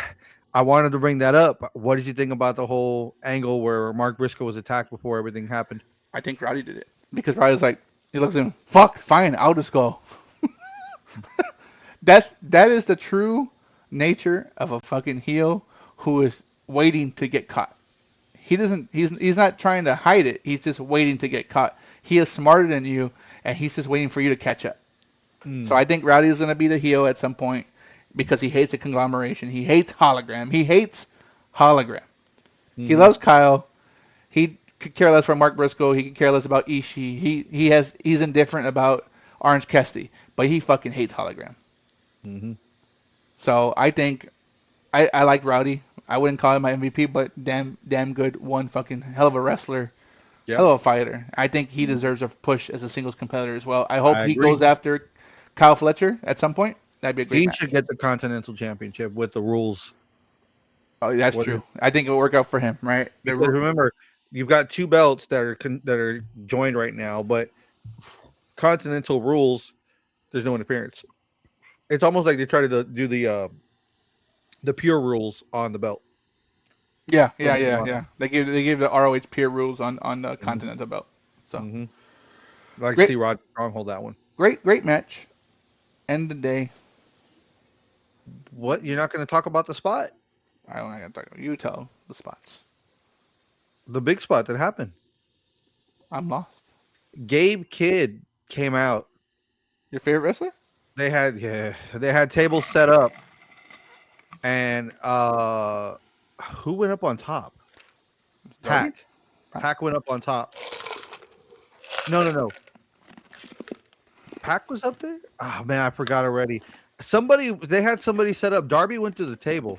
I wanted to bring that up. What did you think about the whole angle where Mark Briscoe was attacked before everything happened? I think Rowdy did it because Rowdy's like, he looks at him. Fuck, fine, I'll just go. That is the true nature of a fucking heel who is waiting to get caught. He doesn't. He's not trying to hide it. He's just waiting to get caught. He is smarter than you, and he's just waiting for you to catch up. So Mm. I think Rowdy is going to be the heel at some point because he hates the conglomeration. He hates hologram. He hates hologram. He Hmm. loves Kyle. He could care less for Mark Briscoe. He could care less about Ishii. He's indifferent about Orange Cassidy, but he fucking hates hologram. Hmm. So I think I like Rowdy. I wouldn't call him my MVP, but damn good, one fucking hell of a wrestler, Yeah, hell of a fighter. I think he mhm. deserves a push as a singles competitor as well. I hope I he agree. goes after Kyle Fletcher at some point. That'd be a great He match. should get the Continental Championship with the rules. Oh, that's What is true. I think it'll work out for him, right? because remember, you've got two belts that are joined right now, but Continental rules. There's no interference. It's almost like they try to do the pure rules on the belt Yeah, from yeah, now yeah, on. yeah. They gave the ROH peer rules on the Hmm. Continental belt. So Hmm. I'd like to great, see Rod Strong hold that one. great match. End of the day. What? You're not going to talk about the spot, I don't know. I gotta talk. You tell the spots. the big spot that happened. I'm lost. Gabe Kidd came out. Your favorite wrestler? They had tables set up, and who went up on top? Darby? Pack. Pack went up on top. No, no, no. Pack was up there. Oh man, I forgot already. They had somebody set up. Darby went to the table.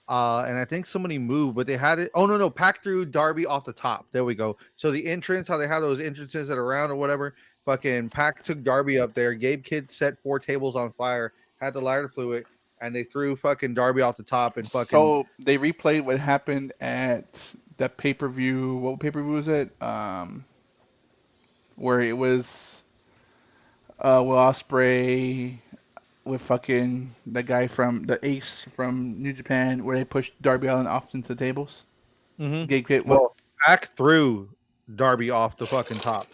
And I think somebody moved, but they had it. Oh no, Pack threw Darby off the top. There we go. So the entrance, how they have those entrances that are round or whatever. Fucking Pack took Darby up there. Gabe Kidd set four tables on fire. Had the lighter fluid, and they threw fucking Darby off the top and fucking. So they replayed what happened at the pay per view. What pay per view was it? Where it was Will Ospreay with fucking the guy from the Ace from New Japan, where they pushed Darby Allin off into the tables. Hmm. Gabe Kidd, what? Well, Pack threw Darby off the fucking top.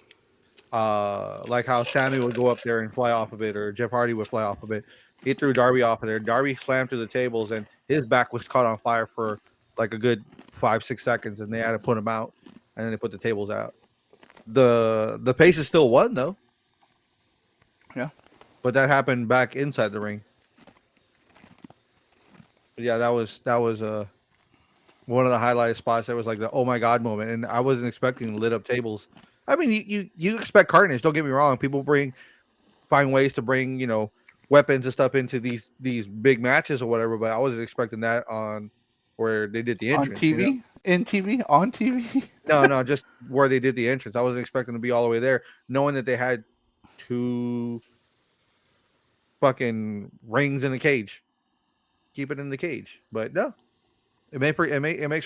Like how Sammy would go up there and fly off of it, or Jeff Hardy would fly off of it. He threw Darby off of there. Darby slammed through the tables, and his back was caught on fire for like a good 5 6 seconds, and they had to put him out, and then they put the tables out. The Paces still won though, Yeah. but that happened back inside the ring. But yeah, that was one of the highlight spots. That was like the oh my god moment, and I wasn't expecting lit up tables. I mean, you expect carnage. Don't get me wrong. People find ways to bring weapons and stuff into these big matches or whatever. But I wasn't expecting that on where they did the On entrance. TV? In TV? On TV? No, no, just where they did the entrance. I wasn't expecting to be all the way there, knowing that they had two fucking rings in the cage. Keep it in the cage, but no, it makes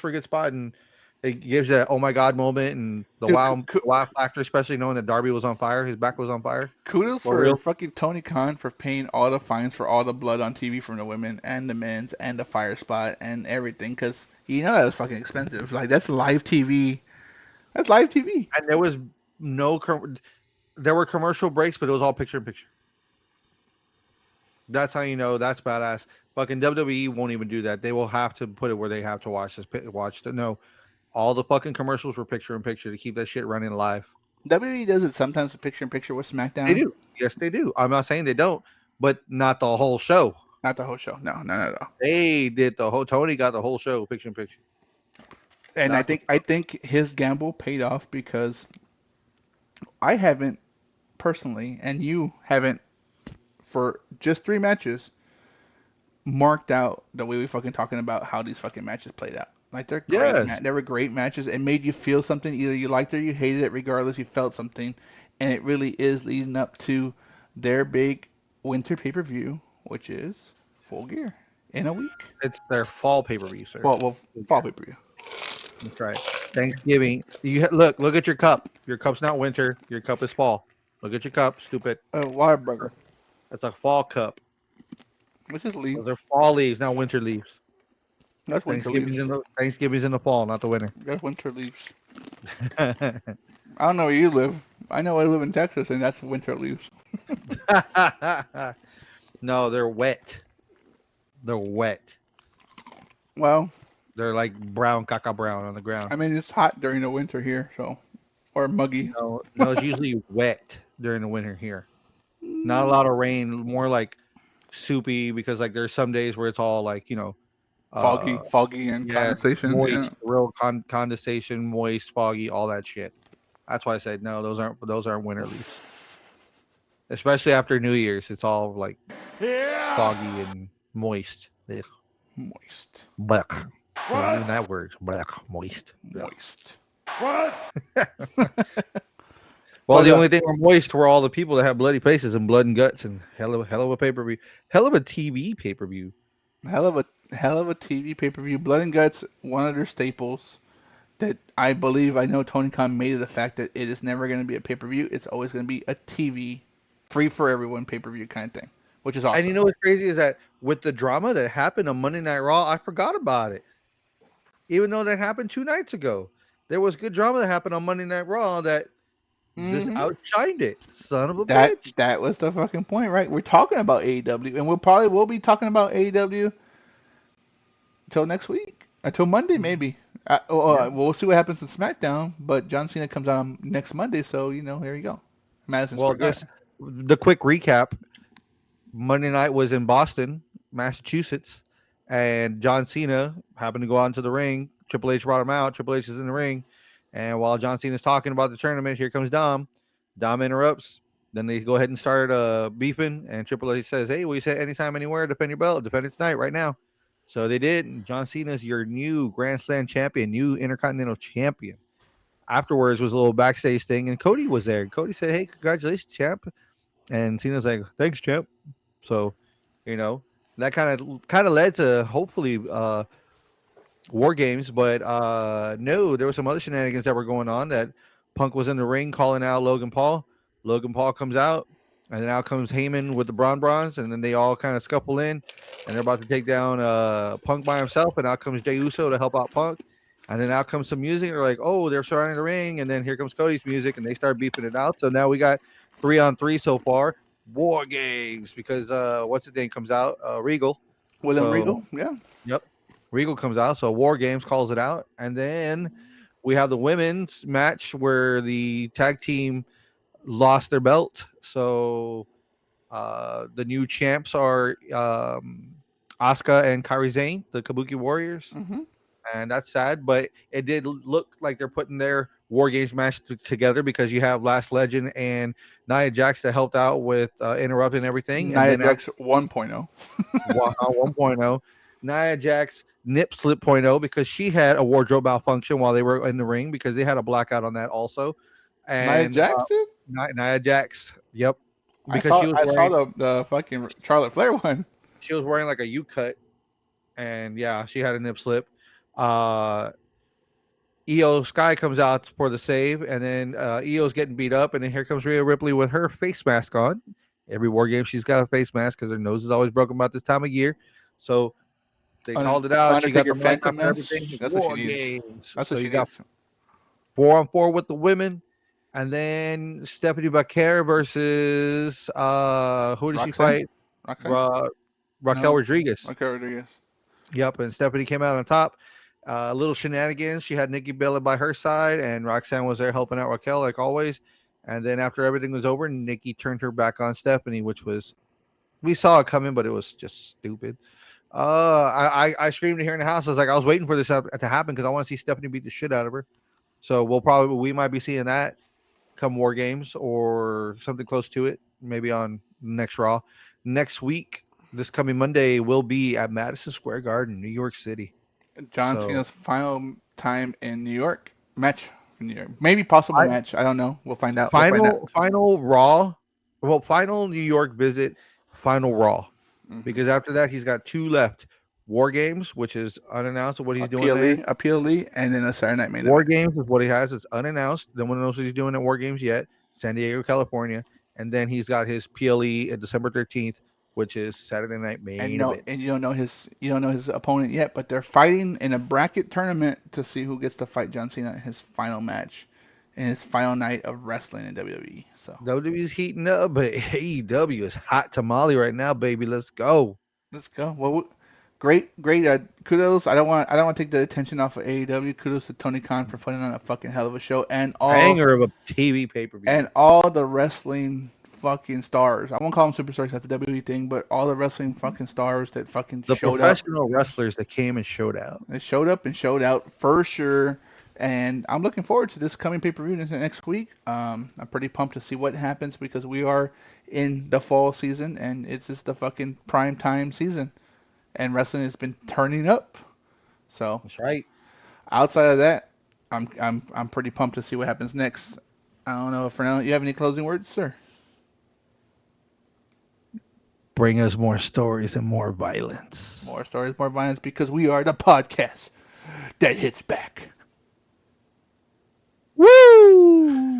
for a good spot, and it gives that oh my god moment and the Dude, wow factor, especially knowing that Darby was on fire, his back was on fire kudos for for real. fucking Tony Khan for paying all the fines for all the blood on TV from the women and the men's and the fire spot and everything, because you know that was fucking expensive. Like, that's live TV. That's live TV. And there was no there were commercial breaks, but it was all picture in picture. That's how you know that's badass. Fucking WWE won't even do that. They will have to put it where they have to watch the no. All the fucking commercials were picture in picture to keep that shit running live. WWE does it sometimes with picture in picture with They SmackDown. do. Yes, they do. I'm not saying they don't, but not the whole show. Not the whole show. No, no, no, no. They did the whole. Tony got the whole show picture in picture. And I Not the. think I think his gamble paid off because I haven't personally, and you haven't for just 3 matches marked out the way we fucking talking about how these fucking matches played out. Like, they're great, Yes, man. They were great matches. It made you feel something. Either you liked it or you hated it. Regardless, you felt something, and it really is leading up to their big winter pay per view, which is Full Gear in a week. it's their fall pay per view, sir. Well, fall pay per view. That's right. Thanksgiving. Look at your cup. Your cup's not winter. Your cup is fall. Look at your cup, stupid. Whataburger. That's a fall cup. Let's just leave. Those are fall leaves, not winter leaves. That's winter leaves. Thanksgiving's in the fall, not the winter. That's winter leaves. I don't know where you live. I know I live in Texas, and that's winter leaves. No, they're wet. They're wet. Well, They're like brown, caca brown on the ground. I mean, it's hot during the winter here, so, or muggy. No, no, it's usually wet during the winter here. Not a Mm, lot of rain, more like soupy because like there's some days where it's all like uh foggy and yeah, condensation. Yeah. moist, real condensation, moist, foggy, all that shit. That's why I said no. Those aren't winter leaves, especially after New Year's. It's all like Yeah. foggy and moist. Ugh. Moist. Blech. What? Even that word, blech, moist. Moist. What? Ugh. Well, But the only thing were moist were all the people that have bloody faces and blood and guts and hell of a pay per view, hell of a TV pay per view. hell of a TV pay per view. Blood and Guts, one of their staples. That I believe I know Tony Khan made it a fact that it is never going to be a pay per view. It's always going to be a TV, free for everyone pay per view kind of thing, which is And you awesome. know what's crazy is that with the drama that happened on Monday Night Raw, I forgot about it. Even though that happened 2 nights ago, there was good drama that happened on Monday Night Raw that just hmm outshined it. Son of a That bitch. that was the fucking point, right? We're talking about AEW, and we'll probably will be talking about AEW until next week, until Monday maybe. Yeah. We'll see what happens in SmackDown, but John Cena comes out on next Monday, so there you go, Madison Well, Square this Garden. the quick recap. Monday night was in Boston, Massachusetts, and John Cena happened to go out into the ring. Triple H brought him out. Triple H is in the ring, and while John Cena's talking about the tournament, here comes Dom. Dom interrupts. Then they go ahead and start beefing, and Triple H says, "Hey, we say anytime, anywhere, defend your belt, defend it tonight, right now." So they did. And John Cena's your new Grand Slam champion, new Intercontinental champion. Afterwards was a little backstage thing, and Cody was there. Cody said, "Hey, congratulations, champ." And Cena's like, "Thanks, champ." So, you know, that kind of led to hopefully war games, but no, there were some other shenanigans that were going on. That Punk was in the ring calling out Logan Paul. Logan Paul comes out, and then out comes Heyman with the Bronze, and then they all kind of scuffle in, and they're about to take down Punk by himself, and out comes Jey Uso to help out Punk. And then out comes some music. They're like, "Oh, they're surrounding the ring," and then here comes Cody's music, and they start beefing it out. So now we got 3 on 3 so far. War games because what's his name comes out, Regal. William So Regal, yeah. yep. Regal comes out, so War Games calls it out, and then we have the women's match where the tag team lost their belt. So the new champs are Asuka and Kairi Sane, the Kabuki Warriors, hmm and that's sad. But it did look like they're putting their War Games match together because you have Last Legend and Nia Jax that helped out with interrupting everything, and Nia then Jax 1.0. 1.0. Nia Jax nip slip point oh because she had a wardrobe malfunction while they were in the ring because they had a blackout on that also. Nia And Jax did? Nia Jax, yep, I because saw I saw the fucking Charlotte Flair one. she was wearing like a U cut, and yeah, she had a nip slip. Uh, Io Sky comes out for the save, and then Io's getting beat up, and then here comes Rhea Ripley with her face mask on. Every war game, she's got a face mask because her nose is always broken about this time of year. So they called it out. She got Undertaker the mic Phantom after mask. everything. That's what she War needs. games. That's So what she you got needs. 4 on 4 with the women, and then Stephanie Baker versus who did she Roxanne? fight? Roxanne? Ra- Raquel No. Rodriguez. Raquel Rodriguez. Yep, and Stephanie came out on top. Little shenanigans. She had Nikki Bella by her side, and Roxanne was there helping out Raquel like always. And then after everything was over, Nikki turned her back on Stephanie, which was we saw it coming, but it was just stupid. I screamed here in the house. I was like, I was waiting for this to happen because I want to see Stephanie beat the shit out of her. So we might be seeing that come War Games or something close to it, maybe on next Raw. Next week, this coming Monday, will be at Madison Square Garden, New York City. John So Cena's final time in New York. Match in New York. Maybe possible I match. I don't know. We'll find out. We'll find out. final Raw, well, final New York visit, final Raw, hmm because after that he's got 2 left. War Games, which is unannounced of what A he's doing there. PLE, a PLE, and then a Saturday Night Main War Event. Games is what he has. It's unannounced. No one knows what he's doing at War Games yet. San Diego, California, and then he's got his PLE at December 13th, which is Saturday Night And Main Event. you don't know his opponent yet, but they're fighting in a bracket tournament to see who gets to fight John Cena in his final match, in his final night of wrestling in WWE. So WWE's heating up, but AEW is hot tamale right now, baby. Let's go. let's go. Well, great. Kudos. I don't want to take the attention off of AEW. Kudos to Tony Khan for putting on a fucking hell of a show, Banger of a TV pay per view. and all the wrestling fucking stars. I won't call them superstars at the WWE thing, but all the wrestling fucking stars that fucking The showed up. professional wrestlers that came and showed out. They showed up and showed out for sure. And I'm looking forward to this coming pay-per-view next week. I'm pretty pumped to see what happens because we are in the fall season and it's just the fucking prime time season. And wrestling has been turning up. So That's right. outside of that, I'm pretty pumped to see what happens next. I don't know, Fernando, you have any closing words, sir? Bring us more stories and more violence. More stories, more violence, because we are the podcast that hits back. Woo!